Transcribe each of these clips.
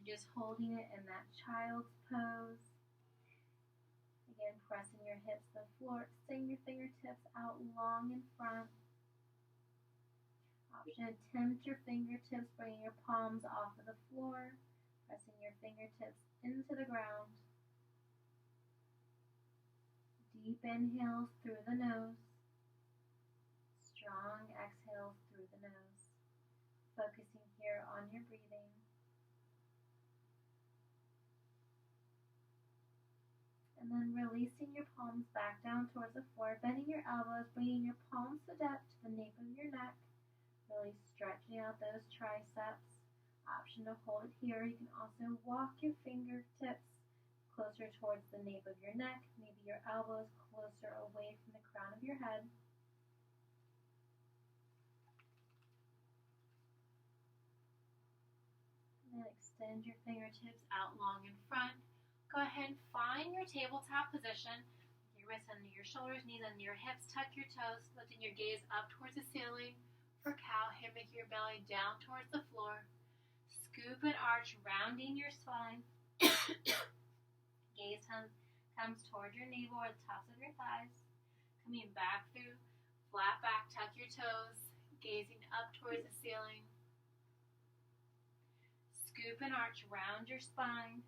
Just holding it in that child's pose. Again, pressing your hips to the floor, extend your fingertips out long in front. Option, tempt your fingertips, bringing your palms off of the floor, pressing your fingertips into the ground. Deep inhales through the nose. Strong exhales through the nose. Focusing here on your breathing. And then releasing your palms back down towards the floor, bending your elbows, bringing your palms to the nape of your neck, really stretching out those triceps. Option to hold it here. You can also walk your fingertips closer towards the nape of your neck, maybe your elbows closer away from the crown of your head. And then extend your fingertips out long in front. Go ahead and find your tabletop position. Your wrists under your shoulders, knees under your hips, tuck your toes, lifting your gaze up towards the ceiling. For cow, here, make your belly down towards the floor. Scoop and arch, rounding your spine. Gaze comes towards your navel or the tops of your thighs. Coming back through, flat back, tuck your toes, gazing up towards the ceiling. Scoop and arch, round your spine.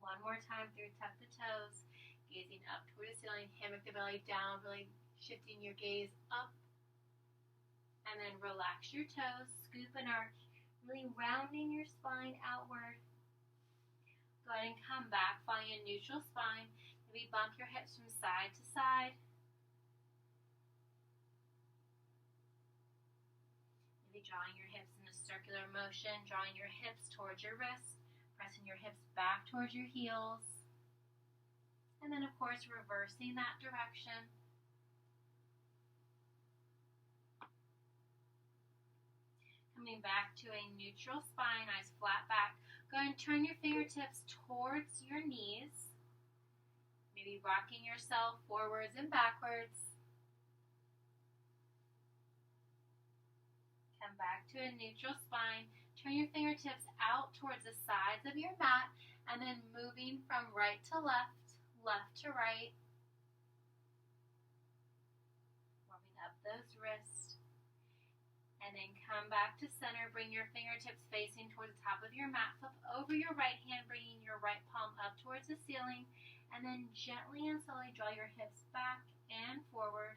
One more time through, tuck the toes, gazing up toward the ceiling, hammock the belly down, really shifting your gaze up. And then relax your toes, scoop and arch, really rounding your spine outward. Go ahead and come back, finding a neutral spine. Maybe bump your hips from side to side. Maybe drawing your hips in a circular motion, drawing your hips towards your wrists. Pressing your hips back towards your heels. And then, of course, reversing that direction. Coming back to a neutral spine, nice flat back. Go ahead and turn your fingertips towards your knees. Maybe rocking yourself forwards and backwards. Come back to a neutral spine. Turn your fingertips out towards the sides of your mat, and then moving from right to left, left to right. Warming up those wrists. And then come back to center. Bring your fingertips facing towards the top of your mat. Flip over your right hand, bringing your right palm up towards the ceiling. And then gently and slowly draw your hips back and forward.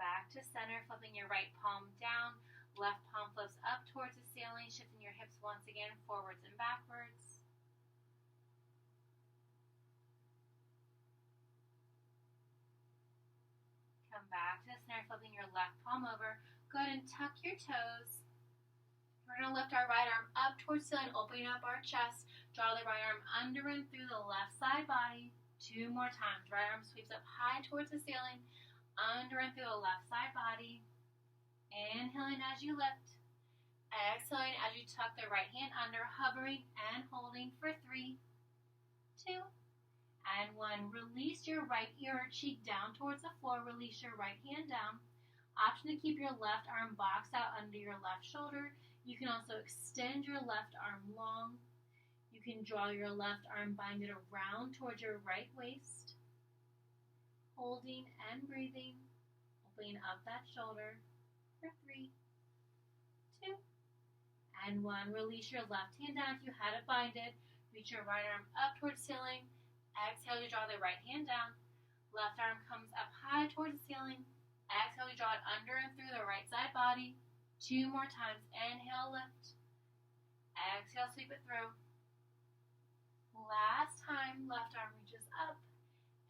Back to center, flipping your right palm down, left palm flips up towards the ceiling, shifting your hips once again forwards and backwards. Come back to the center, flipping your left palm over. Go ahead and tuck your toes. We're going to lift our right arm up towards the ceiling, opening up our chest. Draw the right arm under and through the left side body. 2 more times. Right arm sweeps up high towards the ceiling. Under and through the left side body. Inhaling as you lift. Exhaling as you tuck the right hand under, hovering and holding for 3, 2, and 1. Release your right ear or cheek down towards the floor. Release your right hand down. Option to keep your left arm boxed out under your left shoulder. You can also extend your left arm long. You can draw your left arm, bind it around towards your right waist. Holding and breathing, opening up that shoulder for 3, 2, and 1. Release your left hand down if you had it binded. Reach your right arm up towards the ceiling. Exhale to draw the right hand down. Left arm comes up high towards the ceiling. Exhale to draw it under and through the right side body. 2 more times. Inhale, lift. Exhale, sweep it through. Last time, left arm reaches up.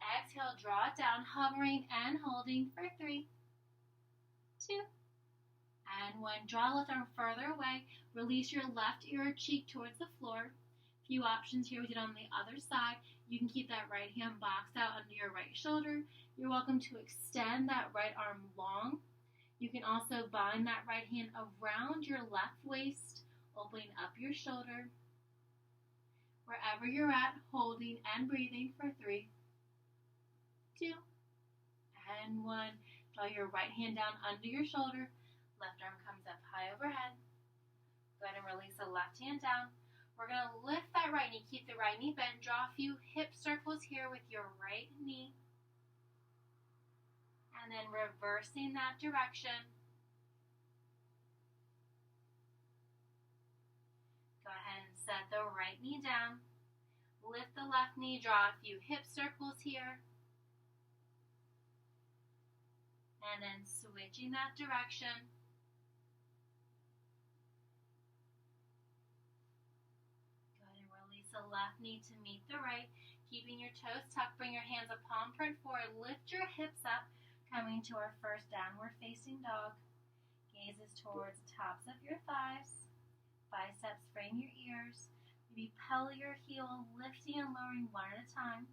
Exhale, draw it down, hovering and holding for 3, 2, and 1. Draw left arm further away. Release your left ear or cheek towards the floor. Few options here. We did on the other side. You can keep that right hand boxed out under your right shoulder. You're welcome to extend that right arm long. You can also bind that right hand around your left waist, opening up your shoulder. Wherever you're at, holding and breathing for 3, 2, and 1. Draw your right hand down under your shoulder. Left arm comes up high overhead. Go ahead and release the left hand down. We're going to lift that right knee. Keep the right knee bent. Draw a few hip circles here with your right knee. And then reversing that direction. Go ahead and set the right knee down. Lift the left knee. Draw a few hip circles here. And then switching that direction. Go ahead and release the left knee to meet the right. Keeping your toes tucked, bring your hands a palm print forward. Lift your hips up, coming to our first downward facing dog. Gaze is towards the tops of your thighs. Biceps frame your ears. Maybe pedal your heel, lifting and lowering one at a time.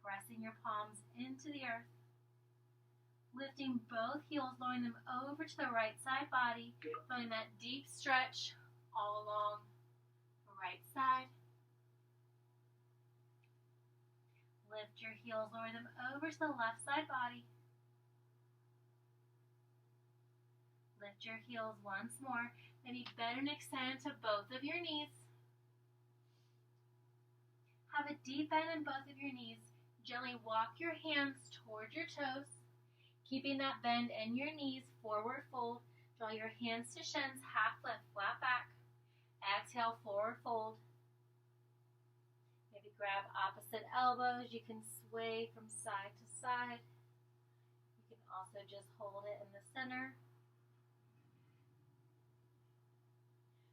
Pressing your palms into the earth. Lifting both heels, lowering them over to the right side body. Feeling that deep stretch all along the right side. Lift your heels, lower them over to the left side body. Lift your heels once more. Maybe bend and extend to both of your knees. Have a deep bend in both of your knees. Gently walk your hands toward your toes, keeping that bend in your knees, forward fold. Draw your hands to shins, half lift, flat back. Exhale, forward fold. Maybe grab opposite elbows. You can sway from side to side. You can also just hold it in the center.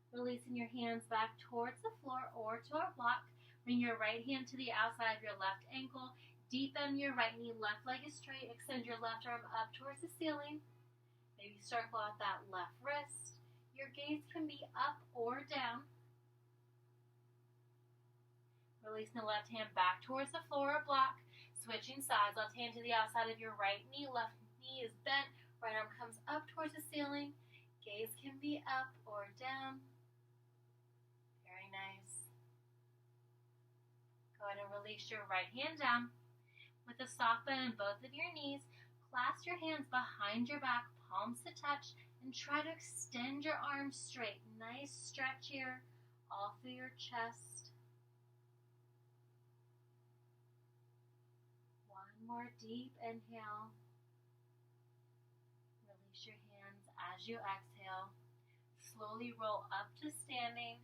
Releasing your hands back towards the floor or to our block. Bring your right hand to the outside of your left ankle. Deep bend your right knee, left leg is straight. Extend your left arm up towards the ceiling. Maybe circle out that left wrist. Your gaze can be up or down. Releasing the left hand back towards the floor or block. Switching sides, left hand to the outside of your right knee. Left knee is bent. Right arm comes up towards the ceiling. Gaze can be up or down. Very nice. Go ahead and release your right hand down. With a soft bend in both of your knees, clasp your hands behind your back, palms to touch, and try to extend your arms straight. Nice stretch here, all through your chest. One more deep inhale. Release your hands as you exhale. Slowly roll up to standing.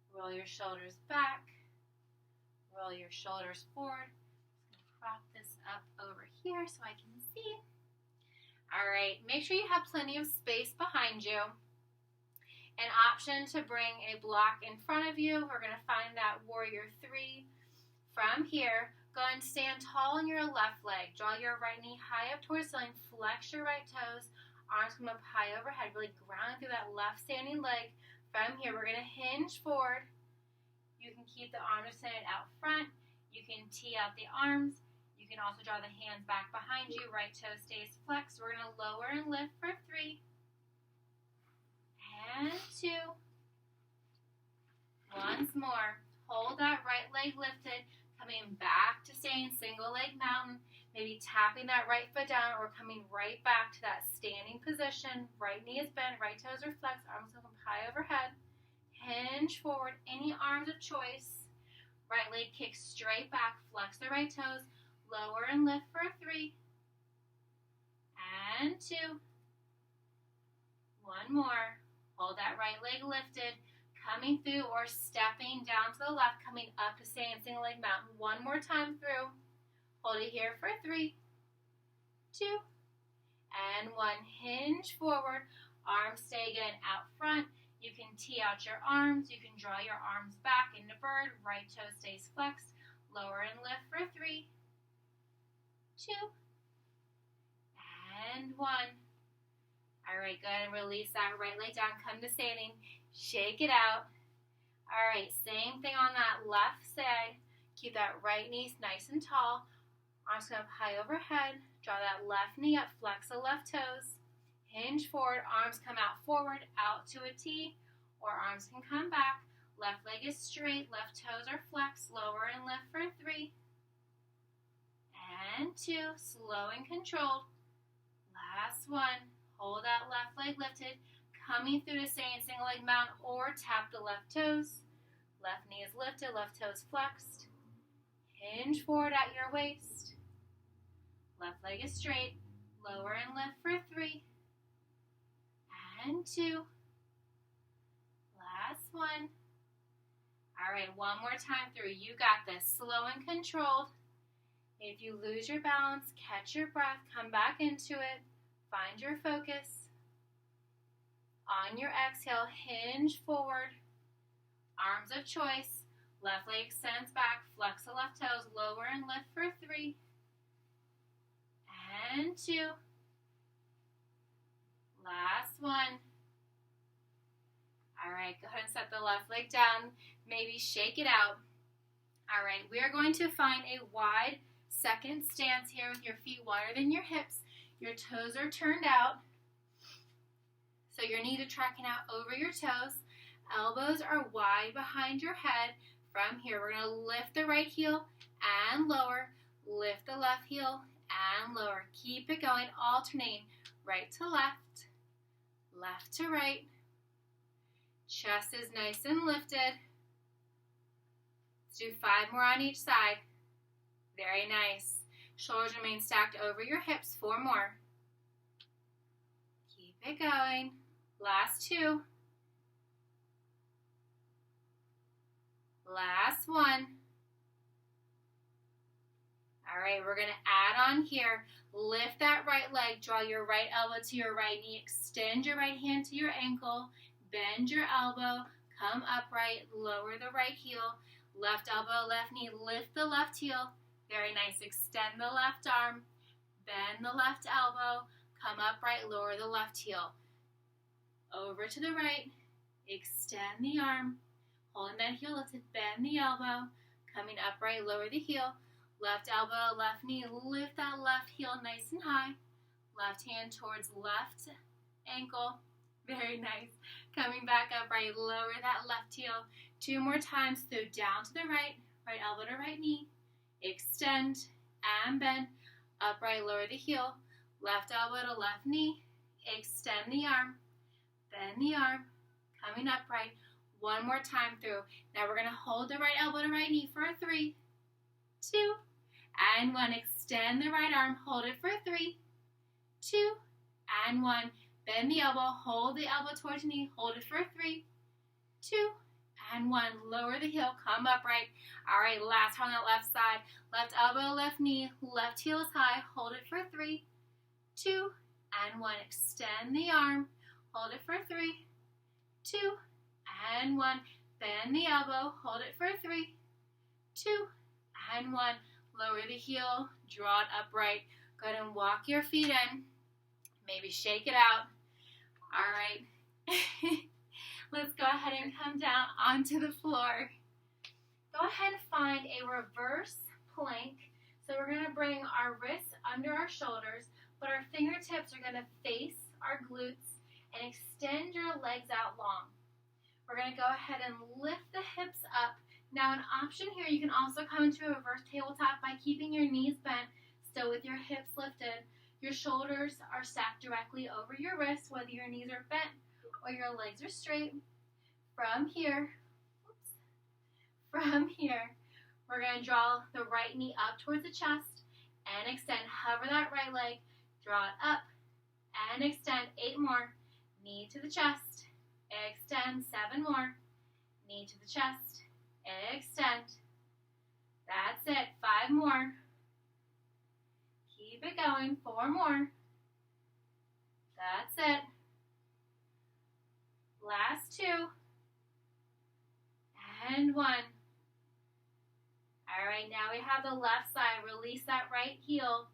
Roll your shoulders back. Roll your shoulders forward. Prop this up over here so I can see. All right, make sure you have plenty of space behind you. An option to bring a block in front of you. We're going to find that warrior 3. From here, go ahead and stand tall on your left leg. Draw your right knee high up towards the ceiling. Flex your right toes. Arms come up high overhead. Really ground through that left standing leg. From here, we're going to hinge forward. You can keep the arms extended out front. You can tee out the arms. You can also draw the hands back behind you. Right toe stays flexed. We're going to lower and lift for 3. And 2. Once more. Hold that right leg lifted. Coming back to staying single leg mountain. Maybe tapping that right foot down or coming right back to that standing position. Right knee is bent. Right toes are flexed. Arms come high overhead. Hinge forward. Any arms of choice. Right leg kicks straight back. Flex the right toes. Lower and lift for 3. And 2. One more. Hold that right leg lifted. Coming through or stepping down to the left. Coming up to stay in single leg mountain. One more time through. Hold it here for 3. 2. And 1. Hinge forward. Arms stay again out front. You can tee out your arms. You can draw your arms back into bird. Right toe stays flexed. Lower and lift for 3. 2. And 1. All right, go ahead and release that right leg down. Come to standing. Shake it out. All right, same thing on that left side. Keep that right knee nice and tall. Arms come up high overhead. Draw that left knee up. Flex the left toes. Hinge forward. Arms come out forward, out to a T. Or arms can come back. Left leg is straight. Left toes are flexed. Lower and lift for 3. and 2, slow and controlled. Last one, hold that left leg lifted, coming through to single leg mountain or tap the left toes. Left knee is lifted, left toes flexed. Hinge forward at your waist. Left leg is straight. Lower and lift for 3 and 2. Last one. All right, one more time through. You got this. Slow and controlled. If you lose your balance, catch your breath, come back into it. Find your focus. On your exhale, hinge forward. Arms of choice. Left leg extends back. Flex the left toes. Lower and lift for 3 and 2. Last one. All right, go ahead and set the left leg down. Maybe shake it out. All right, we are going to find a wide second stance here with your feet wider than your hips. Your toes are turned out. So your knees are tracking out over your toes. Elbows are wide behind your head. From here, we're going to lift the right heel and lower. Lift the left heel and lower. Keep it going, alternating right to left, left to right. Chest is nice and lifted. Let's do 5 more on each side. Very nice. Shoulders remain stacked over your hips. 4 more. Keep it going. Last 2. Last 1. All right, we're going to add on here. Lift that right leg. Draw your right elbow to your right knee. Extend your right hand to your ankle. Bend your elbow. Come upright. Lower the right heel. Left elbow, left knee. Lift the left heel. Very nice. Extend the left arm. Bend the left elbow. Come upright. Lower the left heel. Over to the right. Extend the arm. Holding that heel lifted. Bend the elbow. Coming upright. Lower the heel. Left elbow, left knee. Lift that left heel nice and high. Left hand towards left ankle. Very nice. Coming back upright. Lower that left heel. 2 more times through. Down to the right. Right elbow to right knee. Extend and bend. Upright, lower the heel. Left elbow to left knee. Extend the arm. Bend the arm. Coming upright. 1 more time through. Now we're going to hold the right elbow to right knee for 3, 2, and 1. Extend the right arm. Hold it for 3, 2, and 1. Bend the elbow. Hold the elbow towards the knee. Hold it for 3, 2, and 1. Lower the heel. Come upright. All right, last on that left side. Left elbow, left knee. Left heel is high. Hold it for 3, 2, and 1. Extend the arm. Hold it for 3, 2, and 1. Bend the elbow. Hold it for 3, 2, and 1. Lower the heel. Draw it upright. Go ahead and walk your feet in. Maybe shake it out. All right. Let's go ahead and come down onto the floor. Go ahead and find a reverse plank. So we're going to bring our wrists under our shoulders, but our fingertips are going to face our glutes and extend your legs out long. We're going to go ahead and lift the hips up. Now an option here, you can also come into a reverse tabletop by keeping your knees bent, still with your hips lifted. Your shoulders are stacked directly over your wrists, whether your knees are bent or your legs are straight. From here, we're going to draw the right knee up towards the chest and extend. Hover that right leg, draw it up and extend. 8 more. Knee to the chest, extend. 7 more. Knee to the chest, extend. That's it. 5 more. Keep it going. 4 more. That's it. Last 2. And 1. All right, now we have the left side. Release that right heel.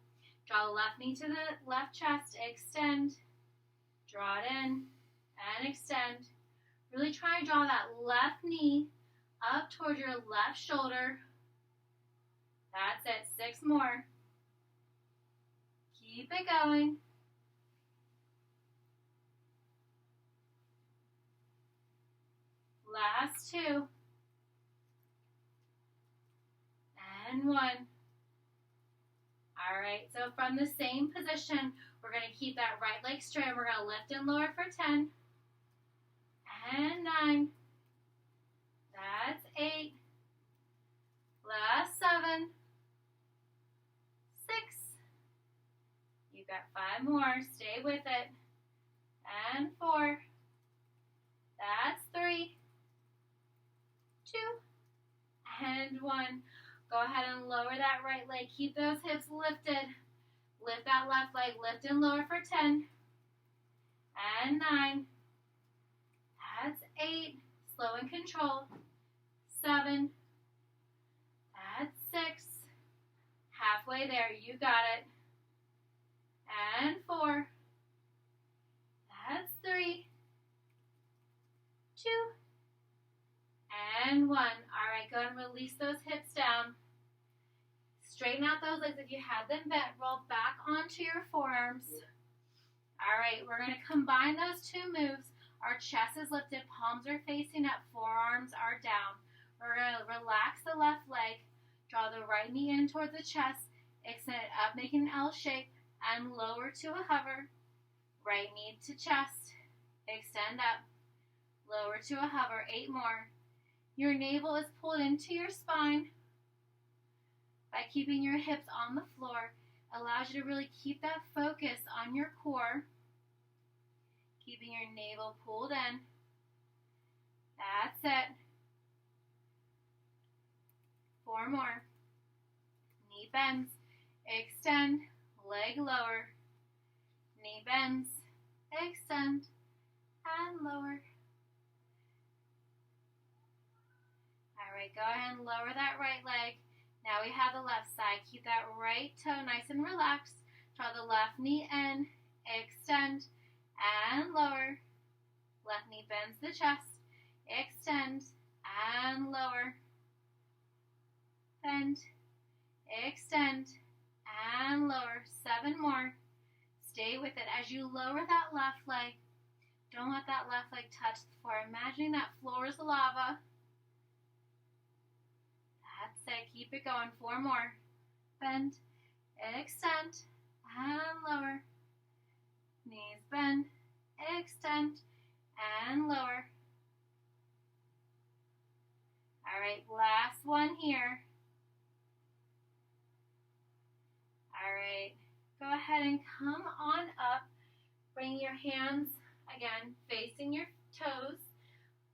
Draw the left knee to the left chest. Extend. Draw it in and extend. Really try to draw that left knee up towards your left shoulder. That's it. 6 more. Keep it going. Last 2. And 1. All right, so from the same position, we're going to keep that right leg straight. We're going to lift and lower for 10 and 9. That's 8. Last 7. 6. You've got 5 more. Stay with it. And 4. That's 3. 2. And 1. Go ahead and lower that right leg. Keep those hips lifted. Lift that left leg. Lift and lower for 10. And 9. That's 8. Slow and control. 7. That's 6. Halfway there. You got it. And 4. That's 3. 2. And 1. All right, go ahead and release those hips down. Straighten out those legs if you had them bent. Roll back onto your forearms. All right, we're going to combine those two moves. Our chest is lifted, palms are facing up, forearms are down. We're going to relax the left leg, draw the right knee in towards the chest, extend it up, making an L shape, and lower to a hover. Right knee to chest, extend up, lower to a hover, 8 more. Your navel is pulled into your spine. By keeping your hips on the floor, allows you to really keep that focus on your core. Keeping your navel pulled in. That's it. 4 more. Knee bends. Extend. Leg lower. Knee bends. Extend. And lower. All right, go ahead and lower that right leg. Now we have the left side. Keep that right toe nice and relaxed. Draw the left knee in. Extend. And lower. Left knee bends the chest. Extend. And lower. Bend. Extend. And lower. 7 more. Stay with it. As you lower that left leg, don't let that left leg touch the floor. Imagining that floor is lava. That's it. Keep it going. 4 more. Bend. Extend. And lower. Knees bend. Extend. And lower. All right. Last one here. All right. Go ahead and come on up. Bring your hands, again, facing your toes.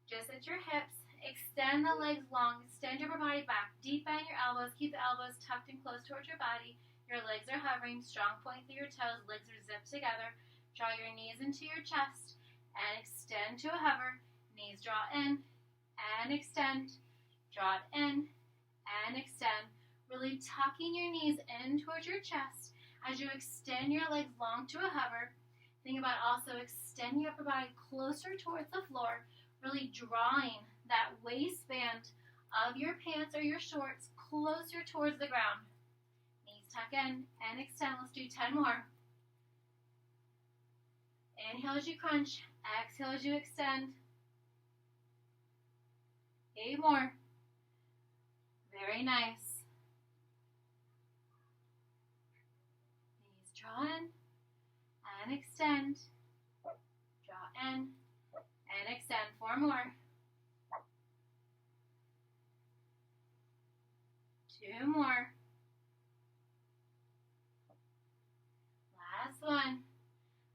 Just at your hips. Extend the legs long. Extend your body back. Deep bend your elbows. Keep the elbows tucked and close towards your body. Your legs are hovering. Strong point through your toes. Legs are zipped together. Draw your knees into your chest. And extend to a hover. Knees draw in. And extend. Draw it in. And extend. Really tucking your knees in towards your chest. As you extend your legs long to a hover. Think about also extending your upper body closer towards the floor. Really drawing that waistband of your pants or your shorts closer towards the ground. Knees tuck in and extend. Let's do 10 more. Inhale as you crunch. Exhale as you extend. 8 more. Very nice. Knees draw in and extend. Draw in and extend. 4 more. 2 more. Last one.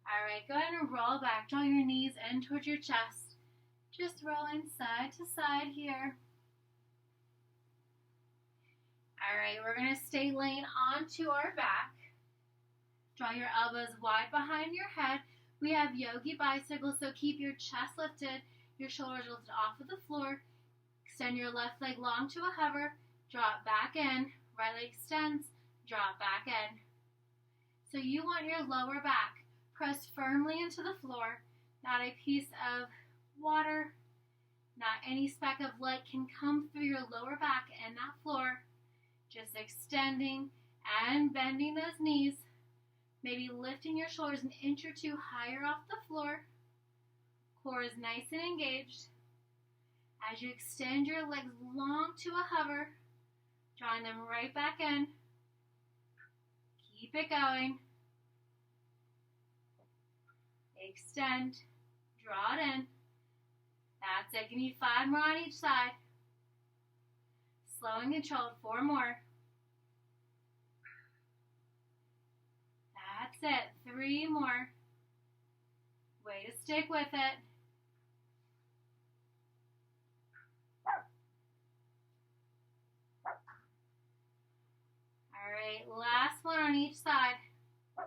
All right, go ahead and roll back. Draw your knees in towards your chest. Just rolling side to side here. All right, we're going to stay laying onto our back. Draw your elbows wide behind your head. We have yogi bicycles, so keep your chest lifted, your shoulders lifted off of the floor. Extend your left leg long to a hover. Draw it back in. Right leg extends. Draw it back in. So you want your lower back pressed firmly into the floor. Not a piece of water, not any speck of light can come through your lower back and that floor. Just extending and bending those knees. Maybe lifting your shoulders an inch or 2 higher off the floor. Core is nice and engaged. As you extend your legs long to a hover, drawing them right back in. Keep Keep it going. Extend. Draw it in. That's it. Give me 5 more on each side. Slow and controlled. 4 more. That's it. 3 more. Way to stick with it. All right, last one on each side. All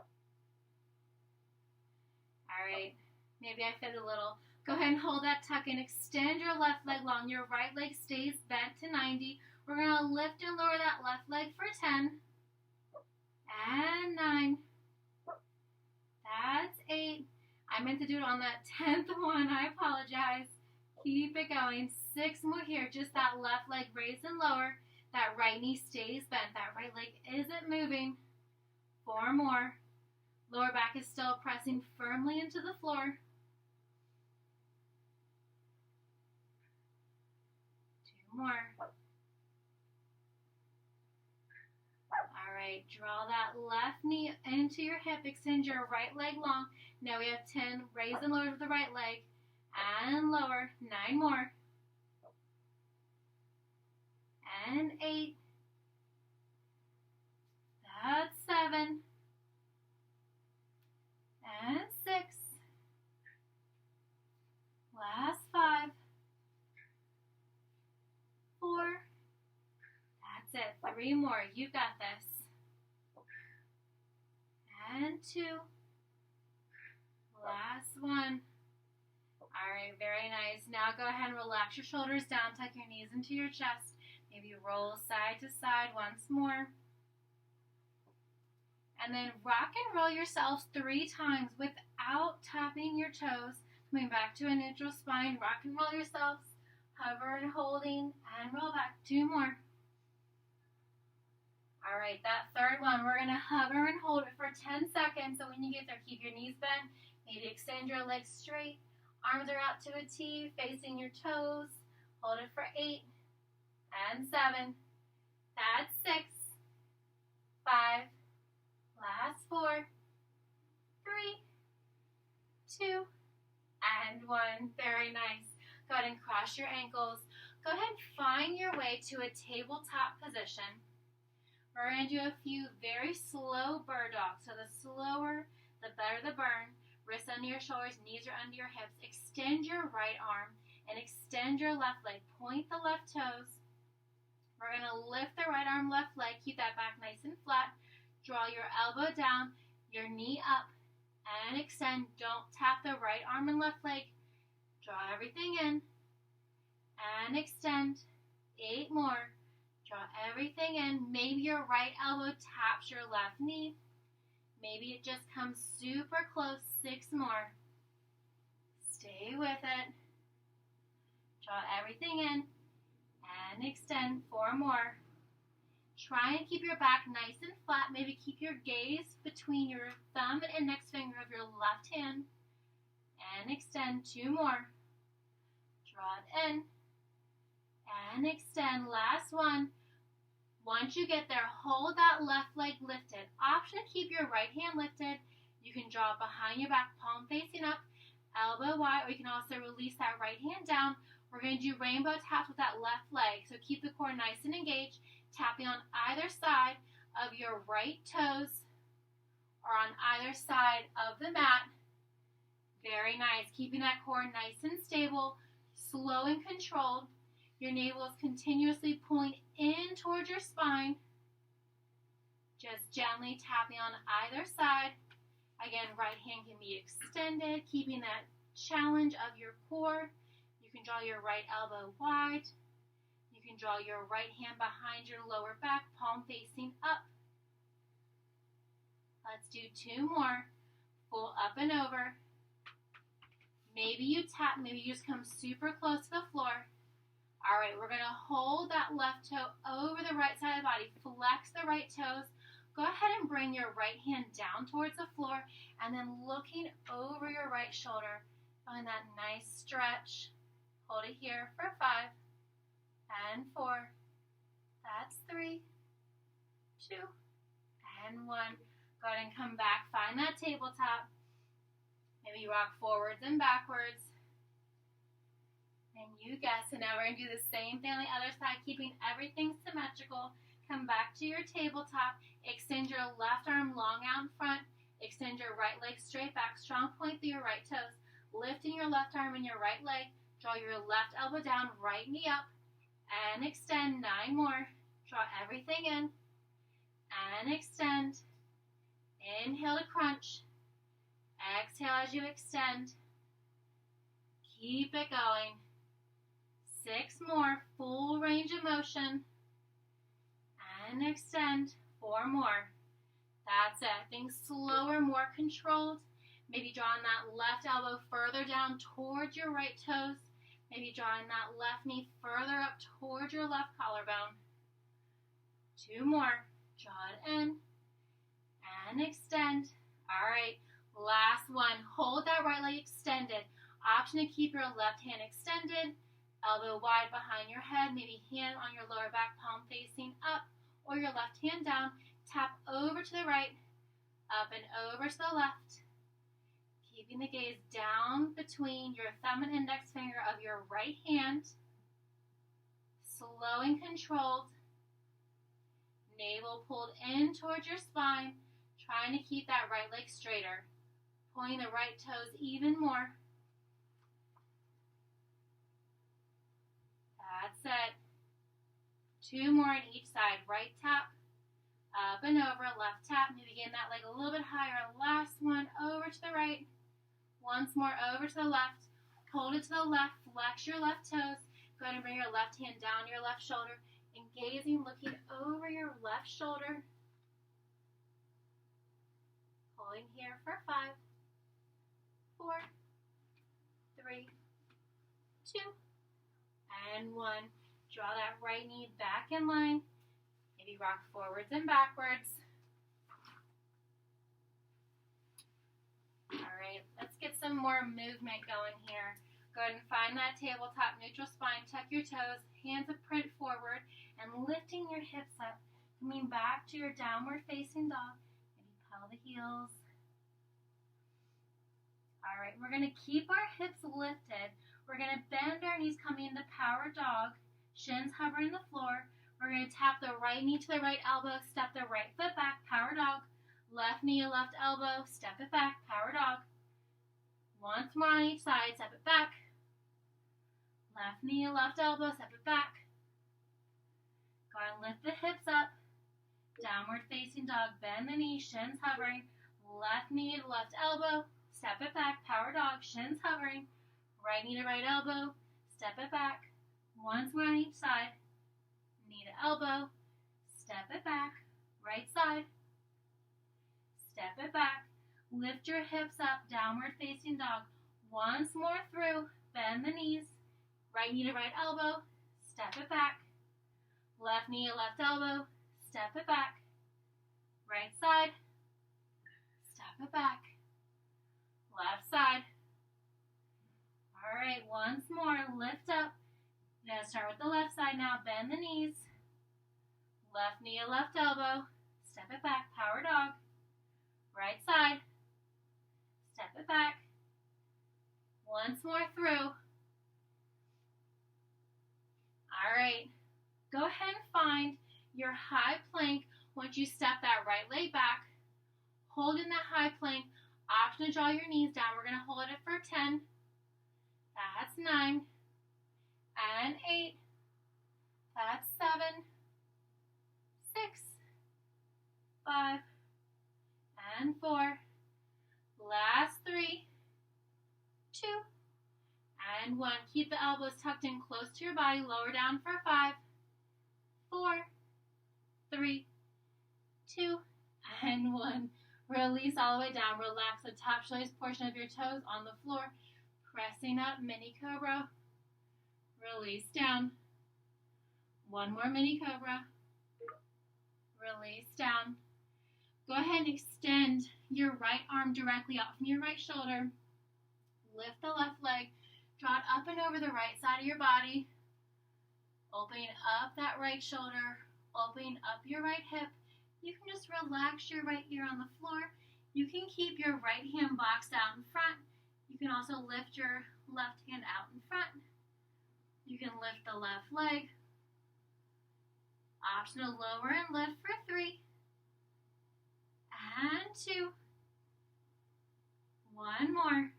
right, maybe I fit a little. Go ahead and hold that tuck in. Extend your left leg long. Your right leg stays bent to 90. We're going to lift and lower that left leg for 10. And 9. That's 8. I meant to do it on that 10th one. I apologize. Keep it going. 6 more here. Just that left leg raised and lower. That right knee stays bent. That right leg isn't moving. 4 more. Lower back is still pressing firmly into the floor. 2 more. All right, draw that left knee into your hip. Extend your right leg long. Now we have 10. Raise and lower with the right leg. And lower. 9 more. And 8. That's 7. And 6. Last 5. 4. That's it. 3 more. You got this. And 2. Last 1. All right, very nice. Now go ahead and relax your shoulders down. Tuck your knees into your chest. Maybe roll side to side once more. And then rock and roll yourselves 3 times without tapping your toes. Coming back to a neutral spine. Rock and roll yourselves. Hover and holding. And roll back. 2 more. All right, that third one, we're going to hover and hold it for 10 seconds. So when you get there, keep your knees bent. Maybe extend your legs straight. Arms are out to a T, facing your toes. Hold it for 8 and 7. That's 6. 5. Last 4. 3. 2. And 1. Very nice. Go ahead and cross your ankles. Go ahead and find your way to a tabletop position. We're going to do a few very slow bird dogs. So the slower, the better the burn. Wrists under your shoulders, knees are under your hips. Extend your right arm and extend your left leg. Point the left toes. We're going to lift the right arm, left leg. Keep that back nice and flat. Draw your elbow down, your knee up, and extend. Don't tap the right arm and left leg. Draw everything in and extend. 8 more. Draw everything in. Maybe your right elbow taps your left knee. Maybe it just comes super close. 6 more. Stay with it. Draw everything in and extend. 4 more. Try and keep your back nice and flat. Maybe keep your gaze between your thumb and index finger of your left hand. And extend. 2 more. Draw it in and extend. Last one. Once you get there, hold that left leg lifted. Option to keep your right hand lifted. You can draw it behind your back, palm facing up, elbow wide, or you can also release that right hand down. We're going to do rainbow taps with that left leg. So keep the core nice and engaged, tapping on either side of your right toes or on either side of the mat. Very nice. Keeping that core nice and stable, slow and controlled. Your navel is continuously pulling in towards your spine. Just gently tapping on either side. Again, right hand can be extended, keeping that challenge of your core. You can draw your right elbow wide. You can draw your right hand behind your lower back, palm facing up. Let's do 2 more. Full up and over. Maybe you tap, maybe you just come super close to the floor. All right, we're going to hold that left toe over the right side of the body. Flex the right toes. Go ahead and bring your right hand down towards the floor and then looking over your right shoulder. Find that nice stretch. Hold it here for 5 and 4. That's 3, 2, and 1. Go ahead and come back, find that tabletop. Maybe rock forwards and backwards. And you guess it. Now we're going to do the same thing on the other side, keeping everything symmetrical. Come back to your tabletop. Extend your left arm long out in front. Extend your right leg straight back. Strong point through your right toes. Lifting your left arm and your right leg. Draw your left elbow down, right knee up. And extend. 9 more. Draw everything in. And extend. Inhale to crunch. Exhale as you extend. Keep it going. 6 more. Full range of motion. And extend. 4 more. That's it. Think slower, more controlled. Maybe drawing that left elbow further down towards your right toes. Maybe drawing that left knee further up towards your left collarbone. 2 more. Draw it in. And extend. All right. Last one. Hold that right leg extended. Option to keep your left hand extended. Elbow wide behind your head. Maybe hand on your lower back, palm facing up. Or your left hand down. Tap over to the right. Up and over to the left. Keeping the gaze down between your thumb and index finger of your right hand. Slow and controlled. Navel pulled in towards your spine. Trying to keep that right leg straighter. Pulling the right toes even more. That's it. 2 more on each side. Right tap. Up and over. Left tap. Maybe getting that leg a little bit higher. Last one. Over to the right. Once more over to the left. Hold it to the left. Flex your left toes. Go ahead and bring your left hand down your left shoulder. And gazing, looking over your left shoulder. Holding here for 5, 4, 3, 2, and 1. Draw that right knee back in line. Maybe rock forwards and backwards. All right, let's get some more movement going here. Go ahead and find that tabletop, neutral spine, tuck your toes, hands a print forward, and lifting your hips up, coming back to your downward facing dog. Maybe pedal the heels. All right, we're going to keep our hips lifted. We're going to bend our knees, coming into power dog, shins hovering the floor. We're going to tap the right knee to the right elbow, step the right foot back, power dog. Left knee, left elbow, step it back, power dog. Once more on each side, step it back. Left knee, left elbow, step it back. Go ahead and lift the hips up. Downward facing dog, bend the knee, shins hovering. Left knee to left elbow, step it back, power dog, shins hovering. Right knee to right elbow, step it back. Once more on each side. Knee to elbow, step it back. Right side. Step it back. Lift your hips up, downward facing dog. Once more through, bend the knees. Right knee to right elbow, step it back. Left knee to left elbow, step it back. Right side, step it back. Left side. All right, once more, lift up. You're gonna start with the left side now, bend the knees. Left knee to left elbow, step it back, power dog. Right side, step it back. Once more through. All right, go ahead and find your high plank. Once you step that right leg back, hold in that high plank. Option to draw your knees down. We're going to hold it for 10. That's 9. And 8. That's 7. 6. 5. And 4. Last 3. 2. And 1. Keep the elbows tucked in close to your body. Lower down for 5, 4, 3, 2, and 1. Release all the way down. Relax the top shoulders portion of your toes on the floor. Pressing up, mini cobra. Release down. 1 more mini cobra. Release down. Go ahead and extend your right arm directly out from your right shoulder. Lift the left leg. Draw it up and over the right side of your body. Opening up that right shoulder. Opening up your right hip. You can just relax your right ear on the floor. You can keep your right hand boxed out in front. You can also lift your left hand out in front. You can lift the left leg. Optional lower and lift for 3. And 2. 1 more.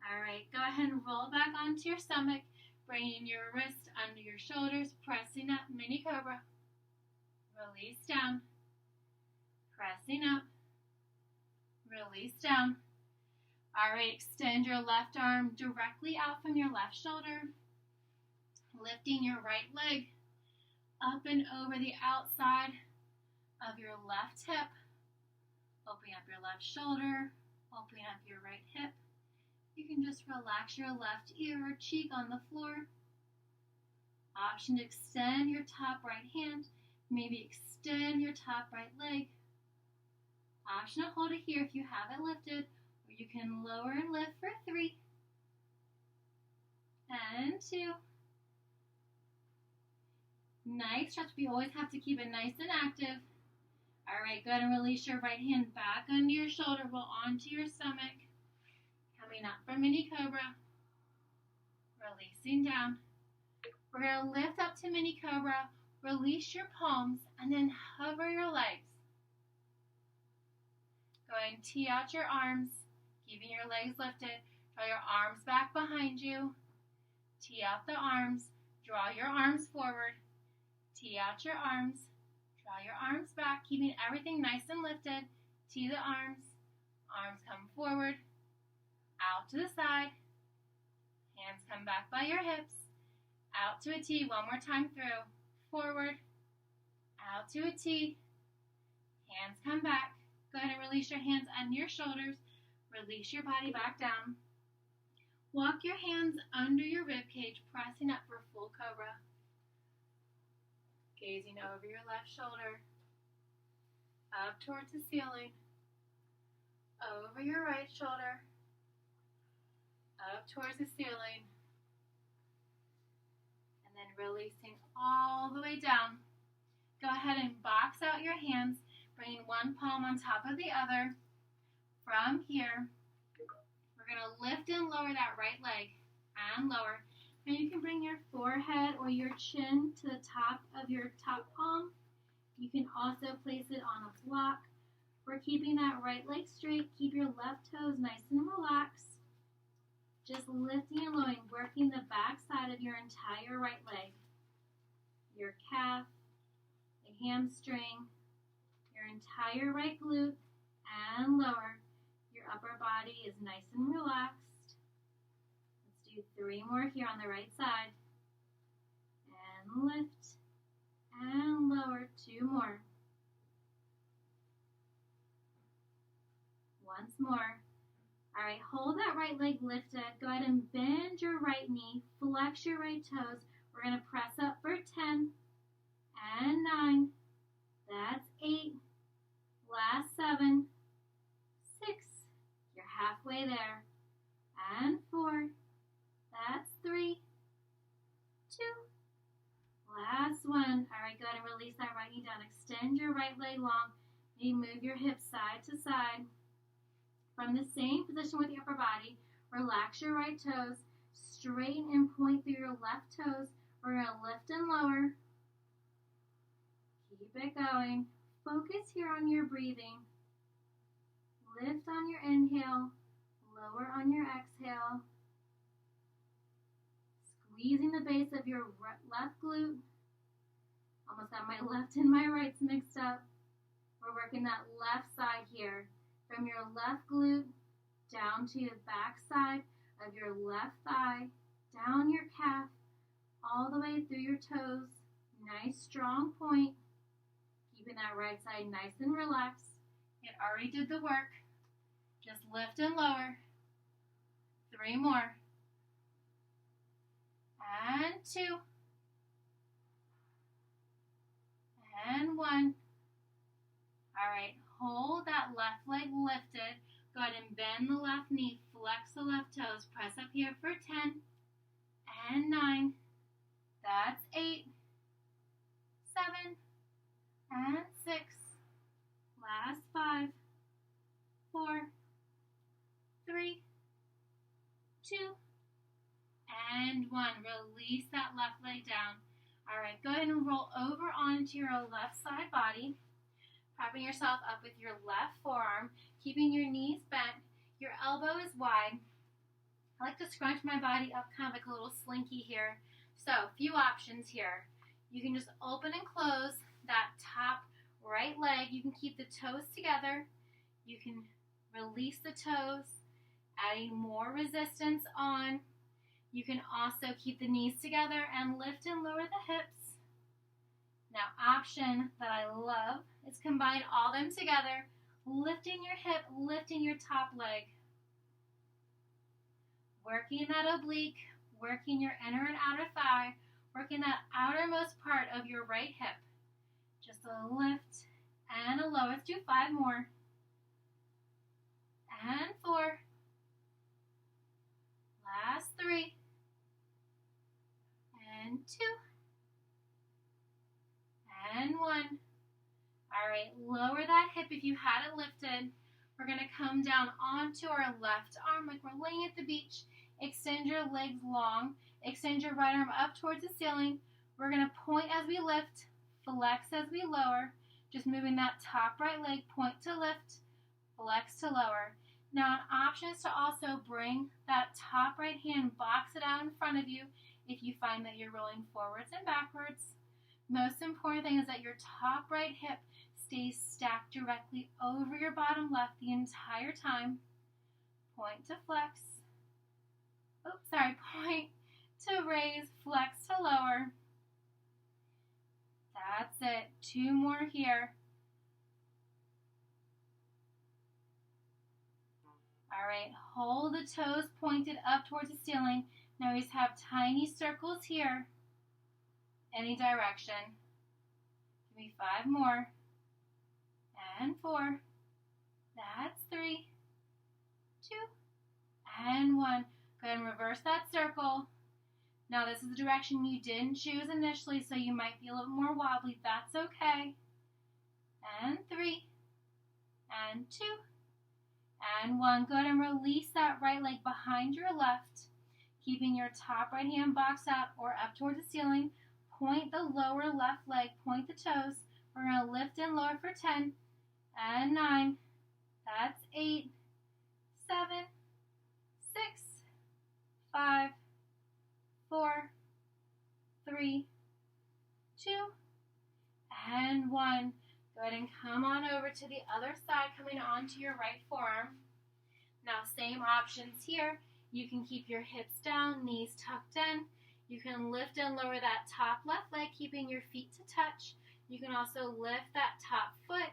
All right, go ahead and roll back onto your stomach, bringing your wrist under your shoulders, pressing up, mini cobra. Release down. Pressing up. Release down. All right, extend your left arm directly out from your left shoulder, lifting your right leg up and over the outside of your left hip. Opening up your left shoulder, opening up your right hip. You can just relax your left ear or cheek on the floor. Option to extend your top right hand, maybe extend your top right leg. Option to hold it here if you have it lifted, or you can lower and lift for 3. And 2. Nice stretch. We always have to keep it nice and active. All right, go ahead and release your right hand back under your shoulder, roll onto your stomach. Coming up for mini cobra. Releasing down. We're going to lift up to mini cobra, release your palms, and then hover your legs. Go ahead and tee out your arms, keeping your legs lifted. Draw your arms back behind you. Tee out the arms. Draw your arms forward. Tee out your arms. Draw your arms back, keeping everything nice and lifted. Tee the arms. Arms come forward. Out to the side. Hands come back by your hips. Out to a T. One more time through. Forward. Out to a T. Hands come back. Go ahead and release your hands under your shoulders. Release your body back down. Walk your hands under your rib cage, pressing up for full cobra. Gazing over your left shoulder. Up towards the ceiling. Over your right shoulder. Up towards the ceiling. And then releasing all the way down. Go ahead and box out your hands, bringing one palm on top of the other. From here, we're going to lift and lower that right leg and lower. And you can bring your forehead or your chin to the top of your top palm. You can also place it on a block. We're keeping that right leg straight. Keep your left toes nice and relaxed. Just lifting and lowering, working the back side of your entire right leg. Your calf, the hamstring, your entire right glute, and lower. Your upper body is nice and relaxed. Let's do 3 more here on the right side. And lift and lower. 2 more. Once more. All right, hold that right leg lifted. Go ahead and bend your right knee. Flex your right toes. We're going to press up for 10 and 9. That's 8. Last 7. 6. You're halfway there. And 4. That's 3. 2. Last 1. All right, go ahead and release that right knee down. Extend your right leg long. Maybe move your hips side to side. From the same position with your upper body, relax your right toes. Straighten and point through your left toes. We're going to lift and lower. Keep it going. Focus here on your breathing. Lift on your inhale. Lower on your exhale. Squeezing the base of your left glute. Almost got my left and my rights mixed up. We're working that left side here. From your left glute down to the back side of your left thigh, down your calf, all the way through your toes. Nice strong point. Keeping that right side nice and relaxed. It already did the work. Just lift and lower. 3 more. And 2. And 1. All right, hold that left leg lifted. Go ahead and bend the left knee, flex the left toes. Press up here for 10 and 9. That's 8, 7, and 6. Last 5, 4, 3, 2, and 1. Release that left leg down. All right, go ahead and roll over onto your left side body, propping yourself up with your left forearm, keeping your knees bent. Your elbow is wide. I like to scrunch my body up kind of like a little slinky here. So, a few options here. You can just open and close that top right leg. You can keep the toes together. You can release the toes, adding more resistance on. You can also keep the knees together and lift and lower the hips. Now, option that I love is combine all them together, lifting your hip, lifting your top leg. Working that oblique, working your inner and outer thigh, working that outermost part of your right hip. Just a lift and a lower. Let's do 5 more. And 4. Last 3. And 2. And 1. All right, lower that hip if you had it lifted. We're going to come down onto our left arm like we're laying at the beach. Extend your legs long. Extend your right arm up towards the ceiling. We're going to point as we lift, flex as we lower. Just moving that top right leg, point to lift, flex to lower. Now an option is to also bring that top right hand, box it out in front of you if you find that you're rolling forwards and backwards. Most important thing is that your top right hip stays stacked directly over your bottom left the entire time. Point to flex. Point to raise, flex to lower. That's it. 2 more here. All right, hold the toes pointed up towards the ceiling. Now we just have tiny circles here. Any direction. Give me 5 more. And 4. That's 3, 2, and 1. Go ahead and reverse that circle. Now this is the direction you didn't choose initially, so you might be a little more wobbly. That's okay. And 3, and 2, and 1. Go ahead and release that right leg behind your left, keeping your top right hand box out or up towards the ceiling. Point the lower left leg, point the toes. We're going to lift and lower for 10, and 9. That's 8, 7, 6, 5, 4, 3, 2, and 1. Go ahead and come on over to the other side, coming onto your right forearm. Now, same options here. You can keep your hips down, knees tucked in. You can lift and lower that top left leg, keeping your feet to touch. You can also lift that top foot,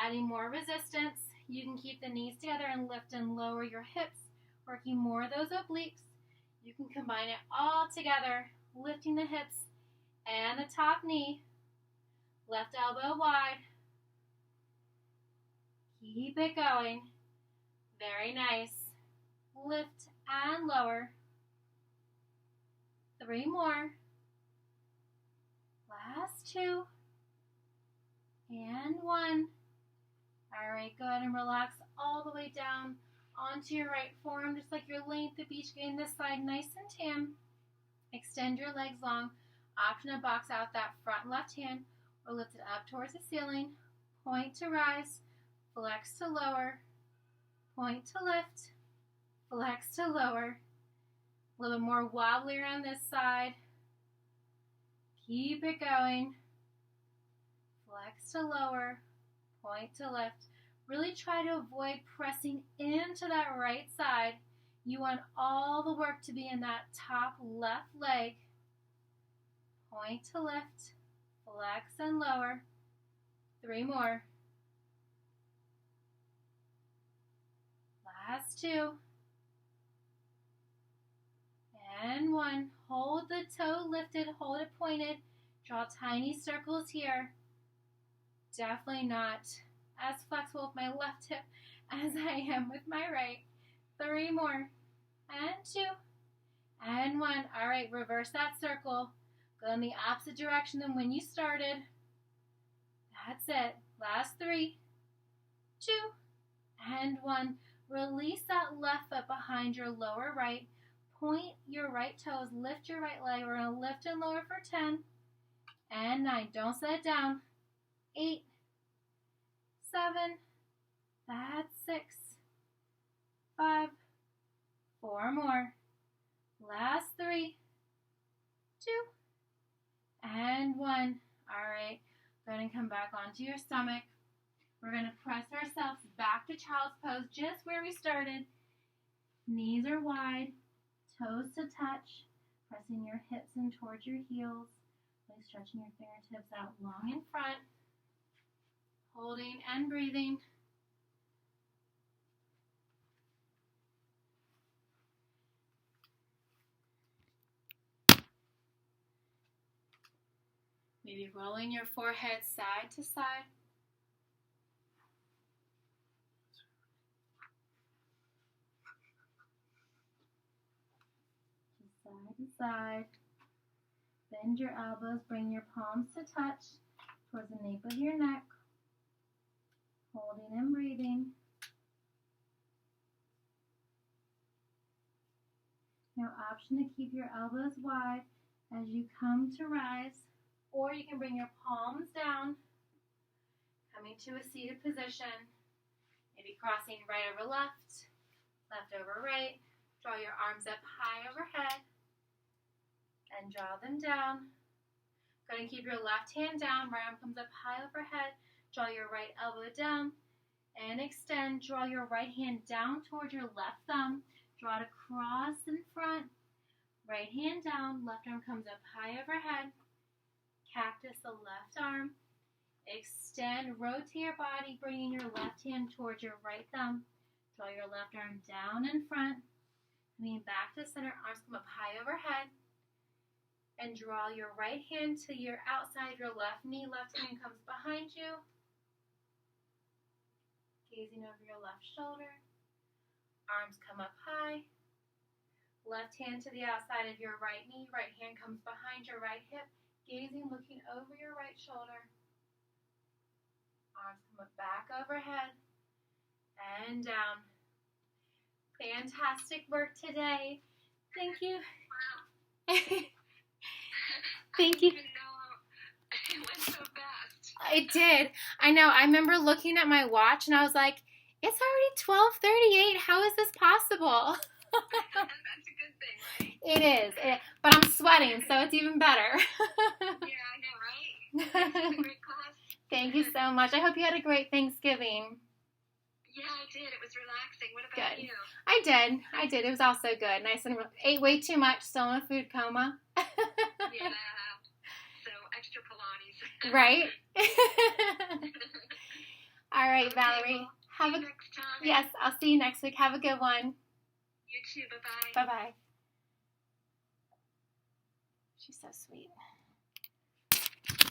adding more resistance. You can keep the knees together and lift and lower your hips, working more of those obliques. You can combine it all together, lifting the hips and the top knee. Left elbow wide. Keep it going. Very nice. Lift and lower. 3 more. Last 2. And 1. All right, go ahead and relax all the way down onto your right forearm, just like you're laying at the beach, getting this side nice and tan. Extend your legs long. Option to box out that front left hand or lift it up towards the ceiling. Point to rise, flex to lower, point to lift, flex to lower. A little bit more wobbly on this side. Keep it going. Flex to lower, point to lift. Really try to avoid pressing into that right side. You want all the work to be in that top left leg. Point to lift, flex and lower. 3 more. Last 2. And 1. Hold the toe lifted, hold it pointed. Draw tiny circles here. Definitely not as flexible with my left hip as I am with my right. 3 more. And 2. And 1. All right, reverse that circle. Go in the opposite direction than when you started. That's it. Last 3, 2, and 1. Release that left foot behind your lower right. Point your right toes. Lift your right leg. We're going to lift and lower for 10 and 9. Don't set it down. 8, 7, that's 6, 5, 4 more. Last 3, 2, and 1. All right, go ahead and come back onto your stomach. We're going to press ourselves back to child's pose, just where we started. Knees are wide, toes to touch, pressing your hips in towards your heels, really stretching your fingertips out long in front, holding and breathing. Maybe rolling your forehead side to side. Side to side. Bend your elbows, bring your palms to touch towards the nape of your neck. Holding and breathing. Now, option to keep your elbows wide as you come to rise, or you can bring your palms down, coming to a seated position, maybe crossing right over left, left over right. Draw your arms up high overhead and draw them down. Go ahead and keep your left hand down, right arm comes up high overhead. Draw your right elbow down and extend. Draw your right hand down towards your left thumb. Draw it across in front. Right hand down, left arm comes up high overhead. Cactus the left arm. Extend, rotate your body, bringing your left hand towards your right thumb. Draw your left arm down in front. Coming back to center, arms come up high overhead. And draw your right hand to your outside of your left knee. Left hand comes behind you. Gazing over your left shoulder. Arms come up high. Left hand to the outside of your right knee. Right hand comes behind your right hip. Gazing, looking over your right shoulder. Arms come up back overhead. And down. Fantastic work today. Thank you. Wow. Thank you. I didn't even know it went so fast. It did. I know. I remember looking at my watch and I was like, it's already 12:38. How is this possible? That's a good thing, right? It is. But I'm sweating, so it's even better. Yeah, I know, right? This is a great class. Thank you so much. I hope you had a great Thanksgiving. Yeah, I did. It was relaxing. What about Good. you? I did. It was also good. Nice and ate way too much. Still in a food coma. Yeah. So extra Pilates. Right? All right, Okay, Valerie. well, Have see a you next time. Yes, I'll see you next week. Have a good one. You too. Bye-bye. Bye-bye. She's so sweet.